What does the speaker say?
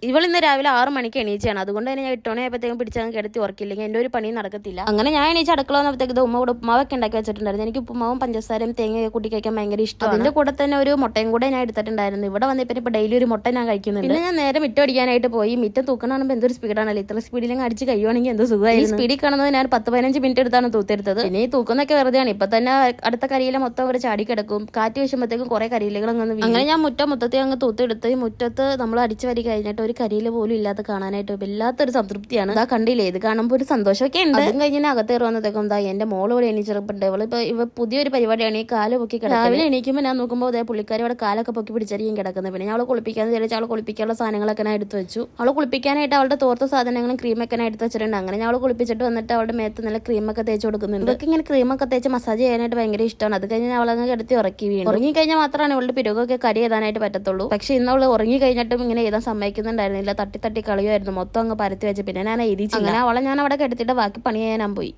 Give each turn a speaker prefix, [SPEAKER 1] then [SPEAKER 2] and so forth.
[SPEAKER 1] ഇവളിന്ന് രാവിലെ 6 മണിക്ക് എണീച്ചാണ്. അതുകൊണ്ട് തന്നെ ഞാൻ 8 മണിയായപ്പോഴത്തേക്കും പിടിച്ചങ്ങ് കിടത്തി ഉറക്കില്ലെങ്കിൽ എൻ്റെ ഒരു പണി നടക്കത്തില്ല. അങ്ങനെ ഞാൻ എണീച്ച് അടുക്കള വന്നപ്പോഴത്തേക്ക് ഉമ്മ കൂടെ ഉപ്പുമാവൊക്കെ ഉണ്ടാക്കി വെച്ചിട്ടുണ്ടായിരുന്നു. എനിക്ക് ഉപ്പുമാവും പഞ്ചസാരയും തേങ്ങയൊക്കെ കൂട്ടി കഴിക്കാൻ ഭയങ്കര ഇഷ്ടമാണ്. അതിൻ്റെ കൂടെ തന്നെ ഒരു മുട്ടയും കൂടെ ഞാൻ എടുത്തിട്ടുണ്ടായിരുന്നു. ഇവിടെ വന്നപ്പോൾ ഇപ്പോൾ ഡെയിലി ഒരു മുട്ട ഞാൻ കഴിക്കുന്നുണ്ട്. പിന്നെ ഞാൻ നേരെ മിറ്റം അടിക്കാനായിട്ട് പോയി. മിറ്റം തൂക്കണമെങ്കിൽ എന്തൊരു സ്പീഡാണല്ലോ. ഇത്ര സ്പീഡിലങ്ങ് അടിച്ച് കഴിയുവാണെങ്കിൽ എന്തോ സുഖമായി. സ്പീഡിൽ കാണുന്നത് ഞാൻ 10-15 മിനിറ്റ് എടുത്താണ് തൂത്തെടുത്തത്. പിന്നെ ഈ തൂക്കുന്നൊക്കെ വെറുതെയാണ്. ഇപ്പൊ തന്നെ അടുത്ത കരിയില മൊത്തം ഒരു ചാടി കിടക്കും. കാറ്റ് വീശുമ്പോഴത്തേക്കും കുറെ കരിയിലകൾ അങ്ങനെ ഞാൻ മൊത്തത്തിൽ അങ്ങ് തൂത്തെടുത്ത് മുറ്റത്ത് നമ്മൾ അടിച്ചു വരി കഴിഞ്ഞിട്ട് ഒരു കരിയില പോലും ഇല്ലാത്ത കാണാനായിട്ട് വല്ലാത്തൊരു സംതൃപ്തിയാണ്. ഇതാ കണ്ടില്ലേ, ഇത് കാണുമ്പോൾ ഒരു സന്തോഷമൊക്കെ ഉണ്ട്. അതും കഴിഞ്ഞാൽ അകത്തേറി വന്നത്തേക്കും എന്താ എന്റെ മോള് ഇവിടെ എണീച്ചിട്ടുണ്ട്. ഇവ പുതിയൊരു പരിപാടിയാണ് ഈ കാല് പൊക്കി കിടക്കുന്നത്. രാവിലെ എണീക്കുമ്പോൾ ഞാൻ നോക്കുമ്പോൾ അതേ പുള്ളിക്കാരി അവിടെ കാലൊക്കെ പൊക്കി പിടിച്ചായിരിക്കും കിടക്കുന്നത്. പിന്നെ അവളെ കുളിപ്പിക്കാന്ന് വിചാരിച്ചാൽ അവളെ കുളിപ്പിക്കാനുള്ള സാധനങ്ങളൊക്കെ ഞാൻ എടുത്തു വെച്ചു. അവളെ കുളിപ്പിക്കാനായിട്ട് അവളുടെ തോർത്ത സാധനങ്ങളും ക്രീമൊക്കെ ഞാൻ എടുത്ത് വെച്ചിട്ടുണ്ട്. അങ്ങനെ ഞാൻ അവളെ കുളിപ്പിച്ചിട്ട് വന്നിട്ട് അവളുടെ മേത്ത് നല്ല ക്രീമൊക്കെ തേച്ച് കൊടുക്കുന്നുണ്ട്. ഇതൊക്കെ ഇങ്ങനെ ക്രീമൊക്കെ തേച്ച് മസാജ് ചെയ്യാനായിട്ട് ഭയങ്കര ഇഷ്ടമാണ്. അത് കഴിഞ്ഞാൽ അവളങ്ങ് കിടത്തി ഉറക്കി വീണു. ഉറങ്ങി കഴിഞ്ഞാൽ മാത്രമാണ് അവളുടെ പിരുകൊക്കെ കരി എഴുതാനായിട്ട് പറ്റത്തുള്ളൂ. പക്ഷെ ഇന്ന് അവള് ഉറങ്ങി കഴിഞ്ഞിട്ടും ഇങ്ങനെ എഴുതാൻ സമ്മതിക്കുന്നുണ്ടായിരുന്നില്ല. തട്ടി കളയുമായിരുന്നു. മൊത്തം അങ്ങ് പരത്തി വെച്ച് പിന്നെ ഞാൻ എഴുതിച്ചില്ല. അങ്ങനെ അവളെ ഞാൻ അവിടെ കിടത്തിയിട്ട് ബാക്കി പണി ചെയ്യാൻ പോയി.